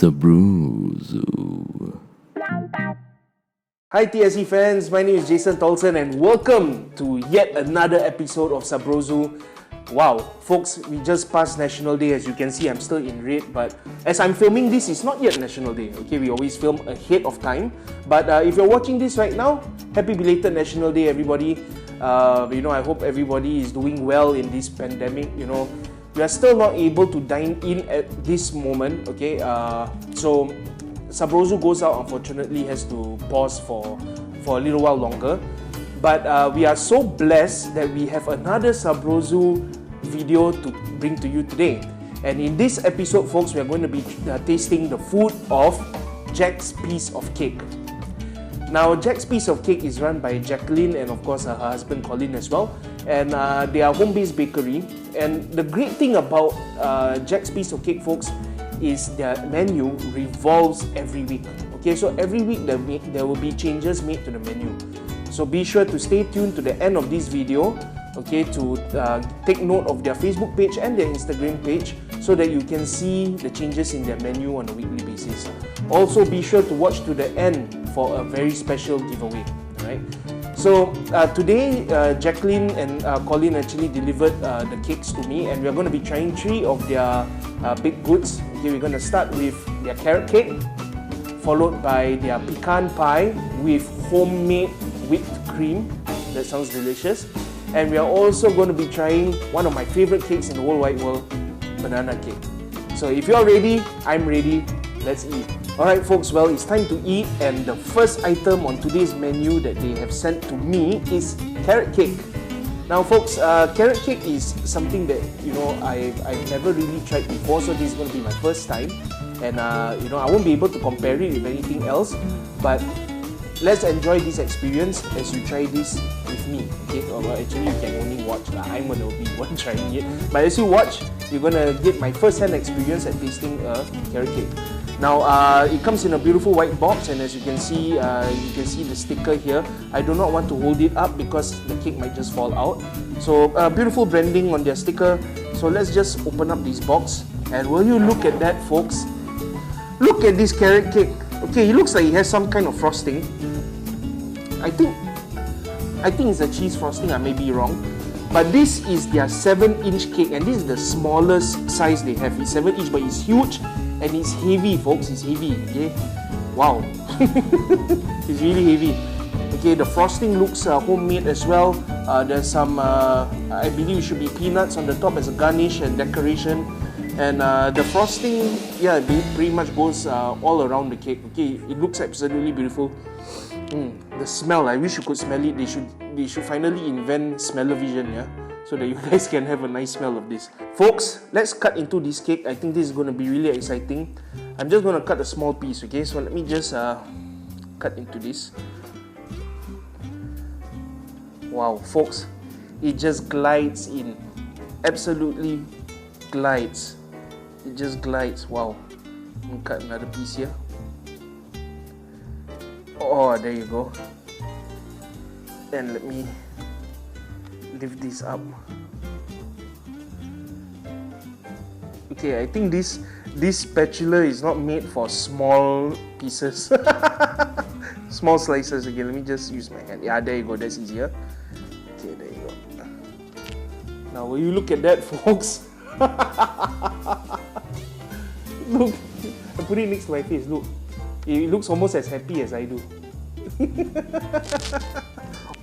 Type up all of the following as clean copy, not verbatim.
Sabrozu. Hi TSE fans, my name is Jason Tolson and welcome to yet another episode of Sabrozu. Wow, folks, we just passed National Day. As you can see, I'm still in red, but as I'm filming this, it's not yet National Day. Okay, we always film ahead of time. But if you're watching this right now, happy belated National Day, everybody. I hope everybody is doing well in this pandemic. We are still not able to dine in at this moment. Okay, so Sabrozu Goes Out unfortunately has to pause for a little while longer. But we are so blessed that we have another Sabrozu video to bring to you today. And in this episode, folks, we are going to be tasting the food of Jack's Piece of Cake. Now, Jack's Piece of Cake is run by Jacqueline and of course her husband Colin as well. And they are home-based bakery. And the great thing about Jack's Piece of Cake, folks, is their menu revolves every week. Okay, so every week there will be changes made to the menu. So be sure to stay tuned to the end of this video, okay, to take note of their Facebook page and their Instagram page so that you can see the changes in their menu on a weekly basis. Also, be sure to watch to the end for a very special giveaway. Alright. So today, Jacqueline and Colin actually delivered the cakes to me, and we're going to be trying 3 of their baked goods. Okay, we're going to start with their carrot cake, followed by their pecan pie with homemade whipped cream. That sounds delicious. And we are also going to be trying one of my favorite cakes in the whole wide world, banana cake. So if you're ready, I'm ready. Let's eat. Alright folks, well, it's time to eat, and the first item on today's menu that they have sent to me is carrot cake. Now folks, carrot cake is something that I've never really tried before, so this is going to be my first time. And I won't be able to compare it with anything else, but let's enjoy this experience as you try this with me. Okay, well, actually you can only watch. I'm going to be one trying it, but as you watch, you're going to get my first-hand experience at tasting a carrot cake. Now it comes in a beautiful white box, and as you can see the sticker here. I do not want to hold it up because the cake might just fall out. So beautiful branding on their sticker. So let's just open up this box, and will you look at that, folks? Look at this carrot cake. Okay, it looks like it has some kind of frosting. I think it's a cheese frosting. I may be wrong, but this is their 7-inch cake, and this is the smallest size they have. It's 7 inch, but it's huge. And it's heavy, folks. It's heavy. Okay, wow. It's really heavy. Okay, the frosting looks homemade as well. There's some, I believe it should be peanuts on the top as a garnish and decoration. And the frosting, yeah, pretty much goes all around the cake. Okay, it looks absolutely beautiful. The smell, I wish you could smell it. They should finally invent smell-o-vision, yeah, so that you guys can have a nice smell of this. Folks, let's cut into this cake. I think this is going to be really exciting. I'm just going to cut a small piece, okay? So let me just cut into this. Wow, folks, it just glides in. Absolutely glides. It just glides. Wow. Let me cut another piece here. Oh, there you go. And let me lift this up. Okay, I think this spatula is not made for small pieces. Small slices. Okay, let me just use my hand. Yeah, there you go. That's easier. Okay, there you go. Now, will you look at that, folks? Look, I put it next to my face. Look, it looks almost as happy as I do.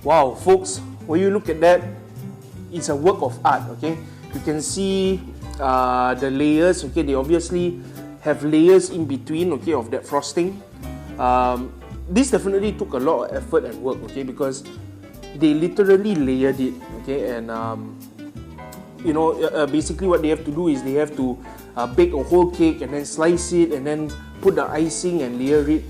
Wow, folks, will you look at that? It's a work of art. Okay, you can see the layers. Okay, they obviously have layers in between. Okay, of that frosting. This definitely took a lot of effort and work. Okay, because they literally layered it. Okay, and basically what they have to do is they have to bake a whole cake and then slice it and then put the icing and layer it.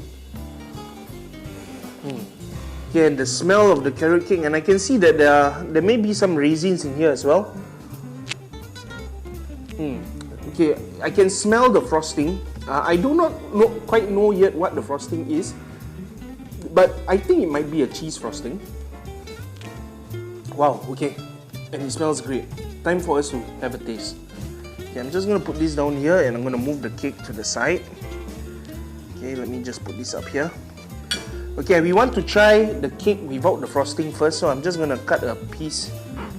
Okay, and the smell of the carrot cake, and I can see that there may be some raisins in here as well. Okay, I can smell the frosting. I do not quite know yet what the frosting is, but I think it might be a cheese frosting. Wow, okay, and it smells great. Time for us to have a taste. Okay, I'm just going to put this down here and I'm going to move the cake to the side. Okay, let me just put this up here. Okay, we want to try the cake without the frosting first, so I'm just gonna cut a piece.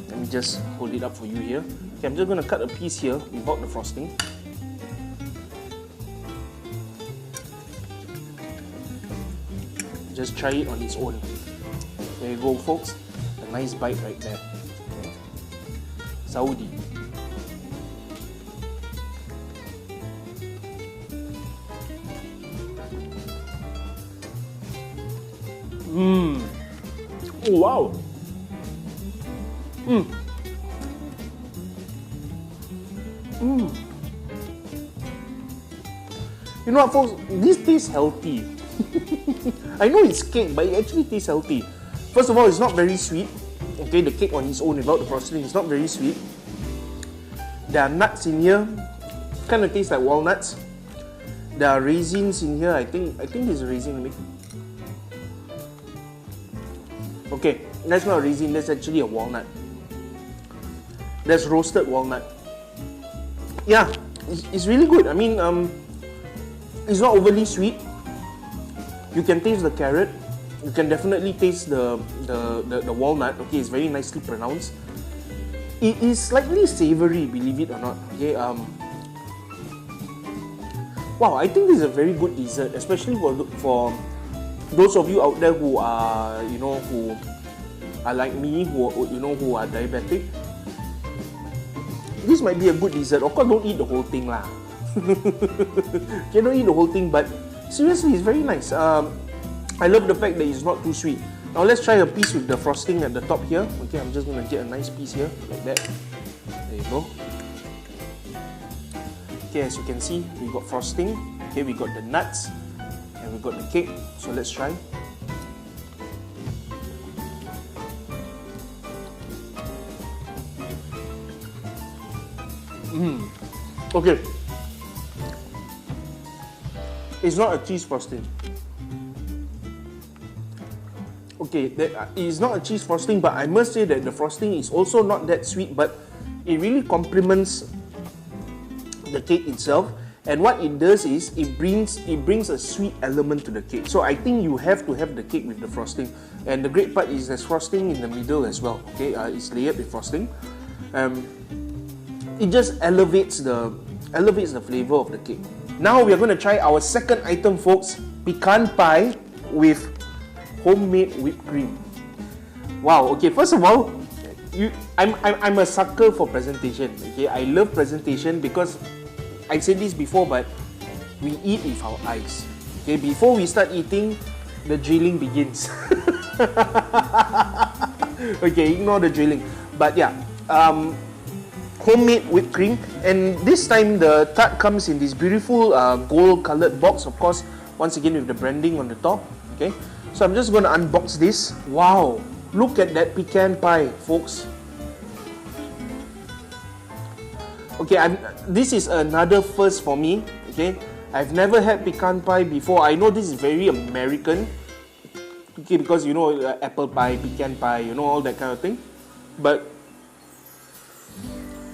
Let me just hold it up for you here. Okay, I'm just gonna cut a piece here without the frosting. Just try it on its own. There you go, folks. A nice bite right there. Okay. Saudi. Oh, wow. You know what, folks? This tastes healthy. I know it's cake, but it actually tastes healthy. First of all, it's not very sweet. Okay, the cake on its own without the frosting is not very sweet. There are nuts in here. Kind of tastes like walnuts. There are raisins in here. I think there's a raisin in it. Okay, that's not a raisin, that's actually a walnut. That's roasted walnut. Yeah, it's really good. I mean, it's not overly sweet. You can taste the carrot. You can definitely taste the walnut. Okay, it's very nicely pronounced. It is slightly savory, believe it or not. Okay, wow, I think this is a very good dessert, especially for those of you out there who are, who are like me, who are diabetic. This might be a good dessert. Of course, don't eat the whole thing lah. Okay, don't eat the whole thing, but seriously, it's very nice. I love the fact that it's not too sweet. Now let's try a piece with the frosting at the top here. Okay, I'm just gonna get a nice piece here, like that. There you go. Okay, as you can see, we got frosting. Okay, we got the nuts, and we got the cake. So let's try. Okay. It's not a cheese frosting. Okay, it's not a cheese frosting, but I must say that the frosting is also not that sweet, but it really complements the cake itself. And what it does is it brings a sweet element to the cake. So I think you have to have the cake with the frosting. And the great part is there's frosting in the middle as well. Okay, it's layered with frosting. It just elevates the flavor of the cake. Now we are going to try our second item, folks. Pecan pie with homemade whipped cream. Wow. Okay. First of all, I'm a sucker for presentation. Okay, I love presentation because I said this before, but we eat with our eyes. Okay, before we start eating, the drilling begins. Okay, ignore the drilling. But yeah, homemade whipped cream, and this time the tart comes in this beautiful gold-colored box. Of course, once again with the branding on the top. Okay, so I'm just going to unbox this. Wow, look at that pecan pie, folks. Okay, this is another first for me. Okay, I've never had pecan pie before. I know this is very American. Okay, because you know apple pie, pecan pie, you know, all that kind of thing. But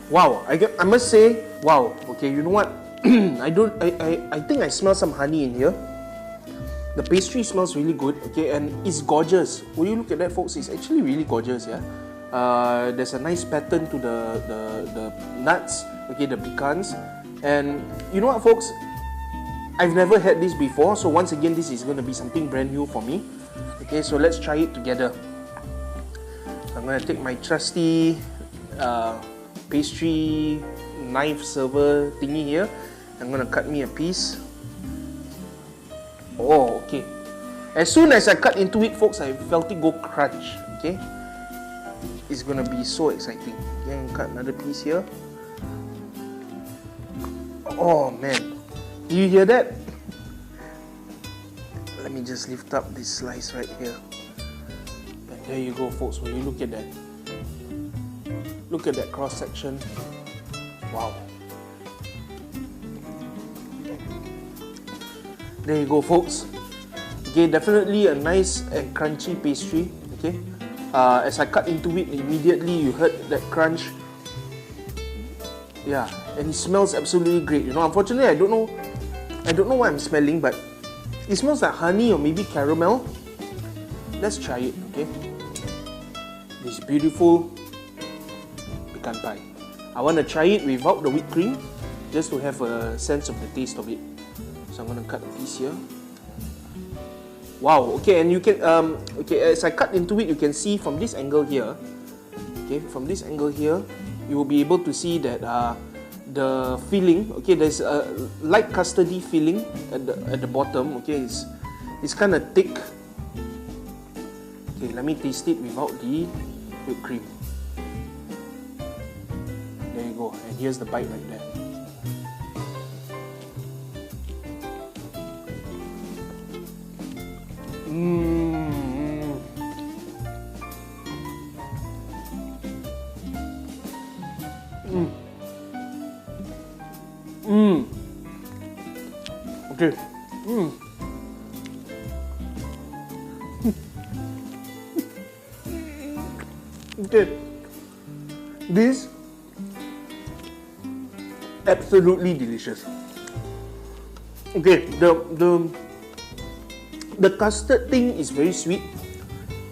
wow, I must say, wow. Okay, you know what? I think I smell some honey in here. The pastry smells really good. Okay, and it's gorgeous. Will you look at that, folks? It's actually really gorgeous. Yeah. There's a nice pattern to the nuts. Okay, the pecans. And you know what, folks? I've never had this before. So once again, this is going to be something brand new for me. Okay, so let's try it together. I'm going to take my trusty pastry knife server thingy here. I'm going to cut me a piece. Oh, okay. As soon as I cut into it, folks, I felt it go crunch. Okay, it's going to be so exciting. Okay, I'm going to cut another piece here. Oh man, do you hear that? Let me just lift up this slice right here. And there you go, folks. When you look at that, look at that cross section. Wow. There you go, folks. Okay, definitely a nice and crunchy pastry. Okay, as I cut into it, immediately you heard that crunch. Yeah, and it smells absolutely great. You know, unfortunately, I don't know what I'm smelling, but It smells like honey or maybe caramel. Let's try it, okay? This beautiful pecan pie. I want to try it without the whipped cream, just to have a sense of the taste of it. So I'm going to cut a piece here. Wow, okay, and you can, okay, as I cut into it, you can see from this angle here, okay, from this angle here, you will be able to see that the filling, okay, there's a light custardy filling at the bottom, okay, it's kind of thick. Okay, let me taste it without the whipped cream. There you go, and here's the bite right there. Okay. Okay. This absolutely delicious. Okay, the custard thing is very sweet.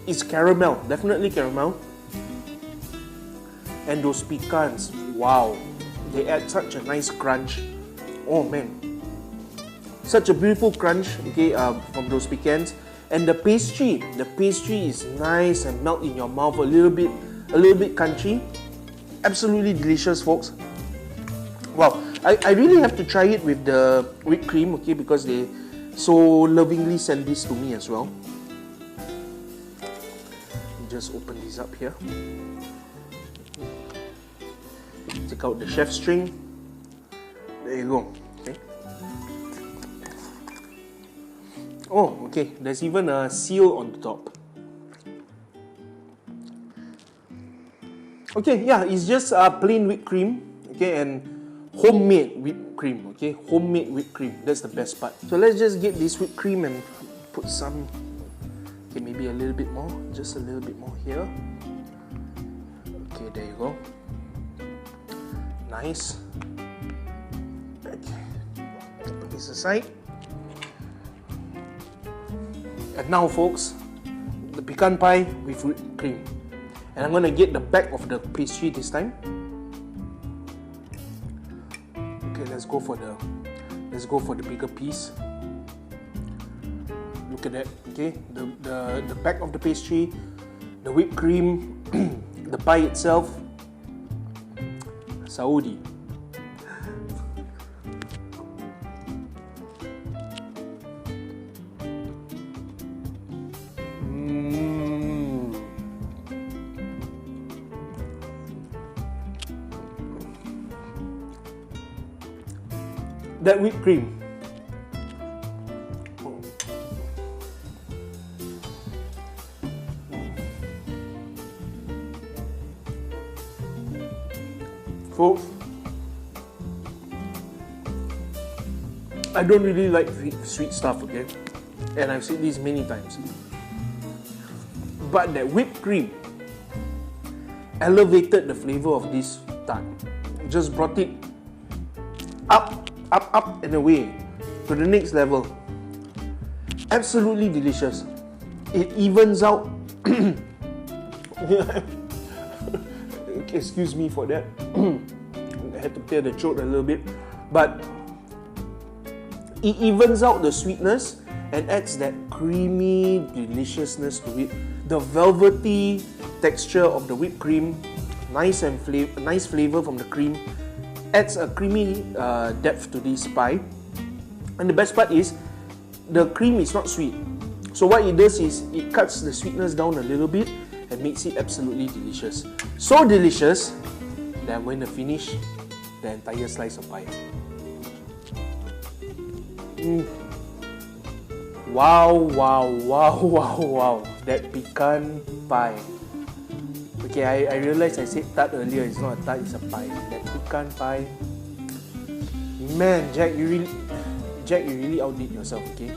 It's caramel, definitely caramel. And those pecans, wow, they add such a nice crunch. Oh man, such a beautiful crunch, okay, from those pecans. And the pastry is nice and melt in your mouth, a little bit crunchy. Absolutely delicious, folks. Wow, I really have to try it with the whipped cream, okay, because they so lovingly sent this to me as well. Just open this up here. Take out the chef string. There you go. Okay. Oh, okay. There's even a seal on the top. Okay, yeah, it's just plain whipped cream. Okay, and homemade whipped cream. Okay, homemade whipped cream. That's the best part. So let's just get this whipped cream and put some. Okay, maybe a little bit more. Just a little bit more here. Okay, there you go. Nice. Okay, put this aside. And now, folks, the pecan pie with whipped cream. And I'm gonna get the back of the pastry this time. Okay, let's go for the bigger piece. Look at that. Okay, the back of the pastry, the whipped cream, the pie itself. Saudi. That whipped cream. Folks, I don't really like sweet stuff, okay? And I've said this many times. But that whipped cream elevated the flavor of this tart. Just brought it up and away to the next level. Absolutely delicious. It evens out. Excuse me for that. I had to clear the throat a little bit, but it evens out the sweetness and adds that creamy deliciousness to it. The velvety texture of the whipped cream, nice flavor from the cream, adds a creamy depth to this pie. And the best part is, the cream is not sweet. So what it does is, it cuts the sweetness down a little bit and makes it absolutely delicious. So delicious that I'm going to finish the entire slice of pie. Wow, wow, wow, wow, wow. That pecan pie. Okay, I realized I said tart earlier. It's not a tart, it's a pie. That pecan pie. Man, Jack, you really outdid yourself, okay?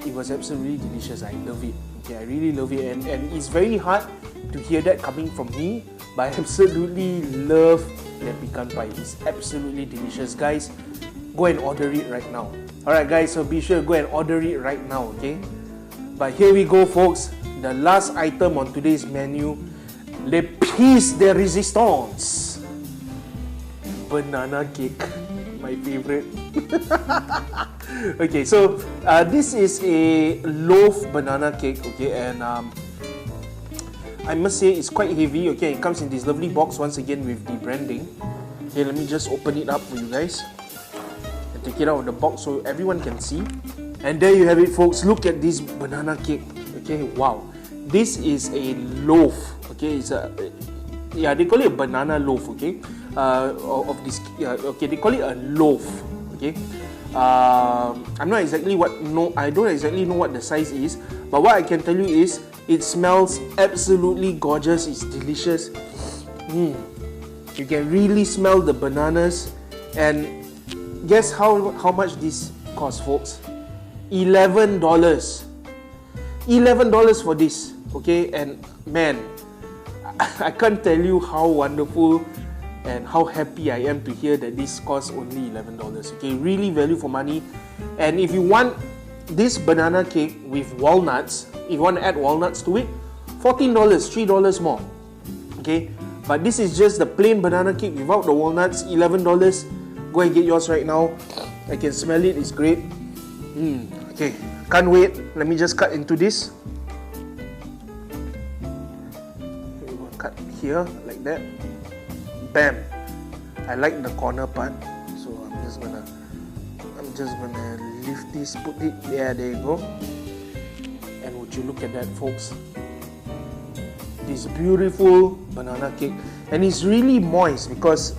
It was absolutely delicious. I love it. Okay, I really love it. And it's very hard to hear that coming from me, but I absolutely love that pecan pie. It's absolutely delicious. Guys, go and order it right now. Alright guys, so be sure to go and order it right now, okay? But here we go folks, the last item on today's menu, le piece de résistance. Banana cake, my favorite. Okay, so this is a loaf banana cake, okay, and I must say it's quite heavy, okay, it comes in this lovely box once again with the branding. Okay, let me just open it up for you guys and take it out of the box so everyone can see. And there you have it folks, look at this banana cake, okay, wow. This is a loaf, okay, it's a, yeah, they call it a banana loaf, okay, of this, okay, they call it a loaf, okay. I'm not exactly I don't exactly know what the size is, but what I can tell you is, it smells absolutely gorgeous, it's delicious. You can really smell the bananas, and guess how much this costs folks? $11. $11 for this, okay, and man, I can't tell you how wonderful and how happy I am to hear that this costs only $11, okay, really value for money. And if you want this banana cake with walnuts, if you want to add walnuts to it, $14, $3 more, okay. But this is just the plain banana cake without the walnuts, $11. Go and get yours right now. I can smell it, it's great. Okay, can't wait. Let me just cut into this. Cut here, like that. Bam! I like the corner part, so I'm just gonna lift this, put it there, there you go. And would you look at that folks? This beautiful banana cake, and it's really moist because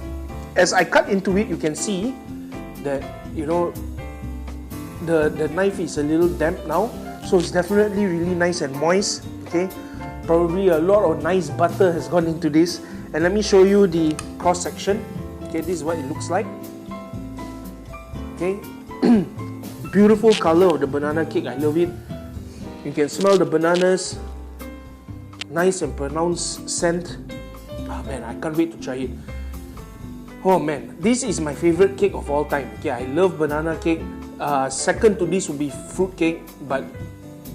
as I cut into it, you can see that, you know, the knife is a little damp now, so it's definitely really nice and moist, okay. Probably a lot of nice butter has gone into this. And let me show you the cross section. Okay, this is what it looks like. Okay, beautiful color of the banana cake, I love it. You can smell the bananas, nice and pronounced scent. Oh man, I can't wait to try it. Oh man, this is my favorite cake of all time. Okay, I love banana cake. Second to this would be fruit cake, but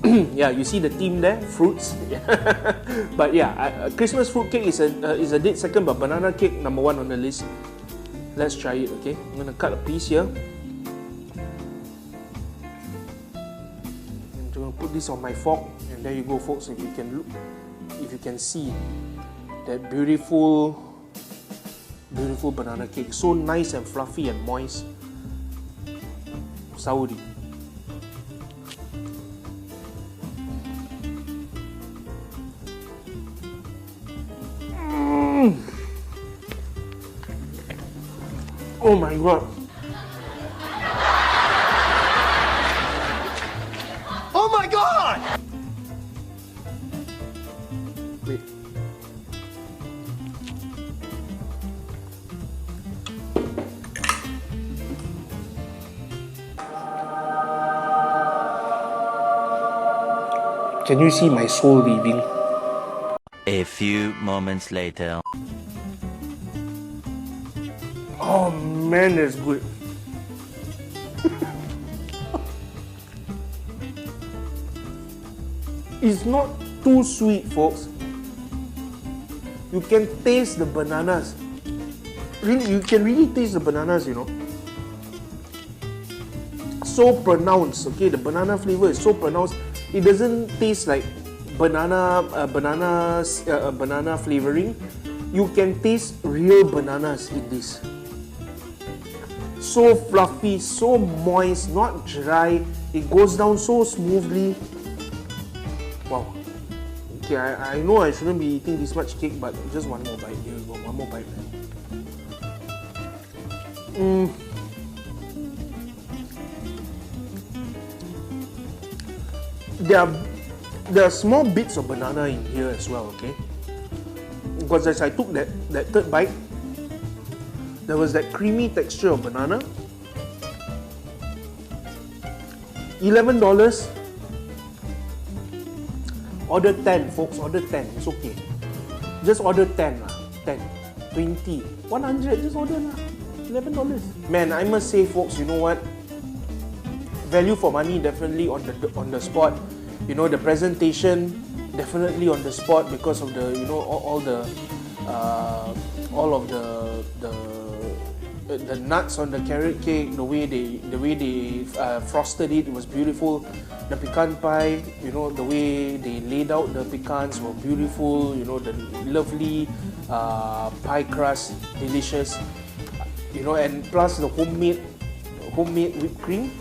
yeah, you see the theme there, fruits. But yeah, Christmas fruit cake is a dead second, but banana cake number one on the list. Let's try it. Okay, I'm gonna cut a piece here. I'm gonna put this on my fork, and there you go, folks. If you can look, if you can see that beautiful banana cake, so nice and fluffy and moist. Saudi. Oh my god. Oh my god! Wait. Can you see my soul leaving? A few moments later. Oh man, that's good. It's not too sweet, folks. You can taste the bananas. Really, you can really taste the bananas, you know. So pronounced, okay? The banana flavor is so pronounced. It doesn't taste like banana flavoring. You can taste real bananas in this. So fluffy, so moist, not dry. It goes down so smoothly. Wow. Okay, I know I shouldn't be eating this much cake, but just one more bite. Here we go, one more bite. There are small bits of banana in here as well, okay? Because as I took that third bite, there was that creamy texture of banana. $11. Order 10, folks. Order 10. It's okay. Just order 10 lah. 10, 20, 100. Just order lah. $11. Man, I must say, folks, you know what? Value for money definitely on the spot. You know, the presentation definitely on the spot because of the, you know, all of the nuts on the carrot cake, the way they frosted it was beautiful. The pecan pie, you know, the way they laid out the pecans were beautiful. You know, the lovely pie crust, delicious. You know, and plus the homemade whipped cream.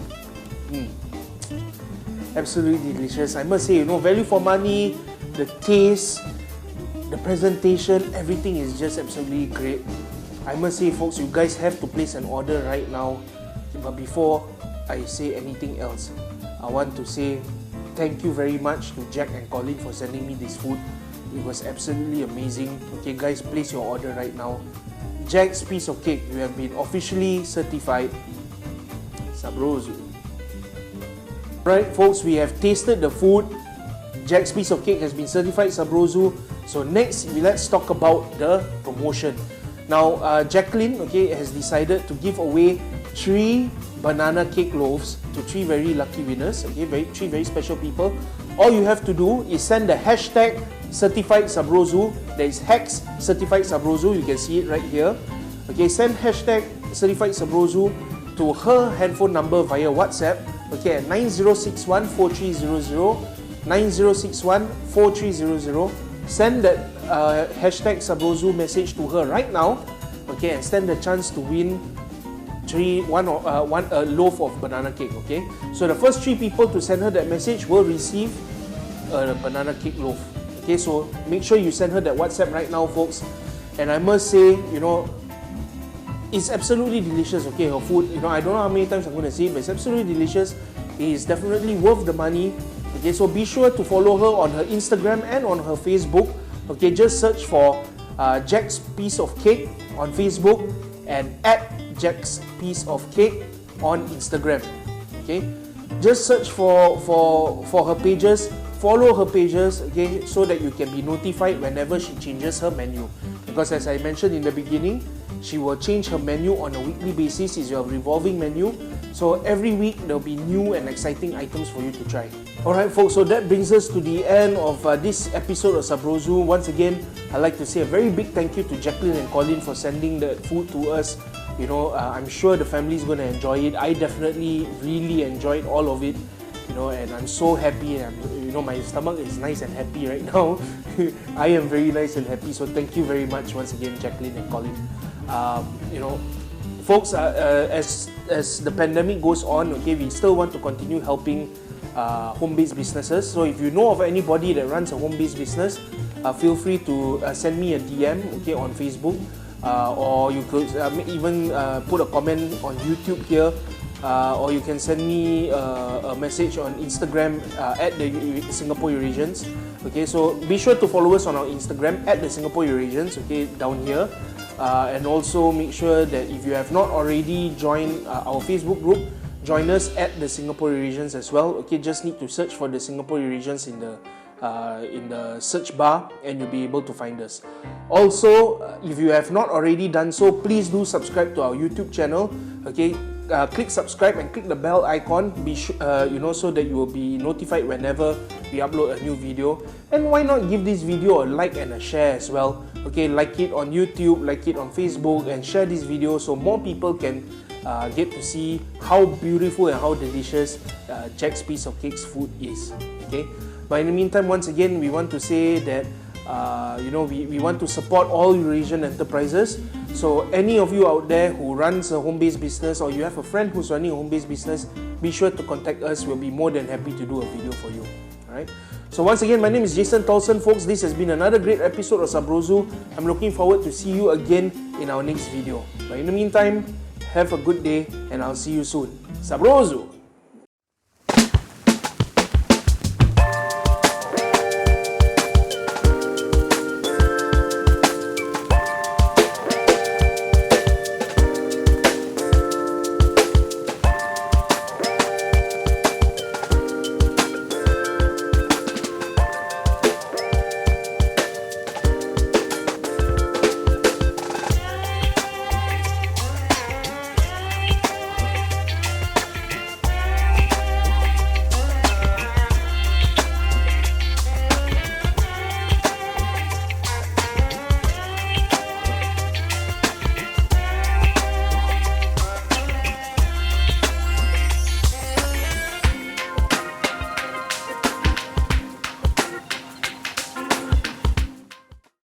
Absolutely delicious. I must say, you know, value for money, the taste, the presentation, everything is just absolutely great. I must say, folks, you guys have to place an order right now. But before I say anything else, I want to say thank you very much to Jack and Colin for sending me this food. It was absolutely amazing. Okay, guys, place your order right now. Jack's piece of cake, you have been officially certified Sabrozu. Right, folks, we have tasted the food. Jack's piece of cake has been certified Sabrozu. So next, let's talk about the promotion. Now, Jacqueline, okay, has decided to give away 3 banana cake loaves to 3 very lucky winners. Okay, 3 very special people. All you have to do is send the hashtag certified Sabrozu. There is hex certified Sabrozu. You can see it right here. Okay, send hashtag certified Sabrozu to her handphone number via WhatsApp. Okay, at 9061-4300, 9061-4300. Send that hashtag Sabrozu message to her right now. Okay, and stand the chance to win one loaf of banana cake. Okay, so the first 3 people to send her that message will receive a banana cake loaf. Okay, so make sure you send her that WhatsApp right now, folks. And I must say, you know, it's absolutely delicious. Okay, her food, you know, I don't know how many times I'm going to say it, but it's absolutely delicious. It is definitely worth the money. Okay, so be sure to follow her on her Instagram and on her Facebook. Okay, just search for Jack's Piece of Cake on Facebook and at Jack's Piece of Cake on Instagram. Okay, just search for her pages, follow her pages, okay, so that you can be notified whenever she changes her menu. Because as I mentioned in the beginning, she will change her menu on a weekly basis. It's a revolving menu. So every week there will be new and exciting items for you to try. Alright, folks, so that brings us to the end of this episode of Sabrozu. Once again, I'd like to say a very big thank you to Jacqueline and Colin for sending the food to us. You know, I'm sure the family is going to enjoy it. I definitely really enjoyed all of it. You know, and I'm so happy. You know, my stomach is nice and happy right now. I am very nice and happy. So thank you very much once again, Jacqueline and Colin. You know, folks, as the pandemic goes on, okay, we still want to continue helping home-based businesses. So if you know of anybody that runs a home-based business, feel free to send me a DM, okay, on Facebook, or you could even put a comment on YouTube here, or you can send me a message on Instagram at the Singapore Eurasians. Okay, so be sure to follow us on our Instagram at the Singapore Eurasians, okay, down here. And also make sure that if you have not already joined our Facebook group, join us at the Singapore Eurasians as well. Okay, just need to search for the Singapore Eurasians in the search bar and you'll be able to find us. Also, if you have not already done so, please do subscribe to our YouTube channel. Okay, click subscribe and click the bell icon. You know, so that you will be notified whenever we upload a new video. And why not give this video a like and a share as well? Okay, like it on YouTube, like it on Facebook, and share this video so more people can get to see how beautiful and how delicious Jack's Piece of Cake's food is. Okay, but in the meantime, once again, we want to say that you know, we want to support all Eurasian enterprises. So any of you out there who runs a home-based business, or you have a friend who's running a home-based business, be sure to contact us. We'll be more than happy to do a video for you. Alright. So once again, my name is Jason Tolson, folks. This has been another great episode of Sabrozu. I'm looking forward to see you again in our next video. But in the meantime, have a good day and I'll see you soon. Sabrozu!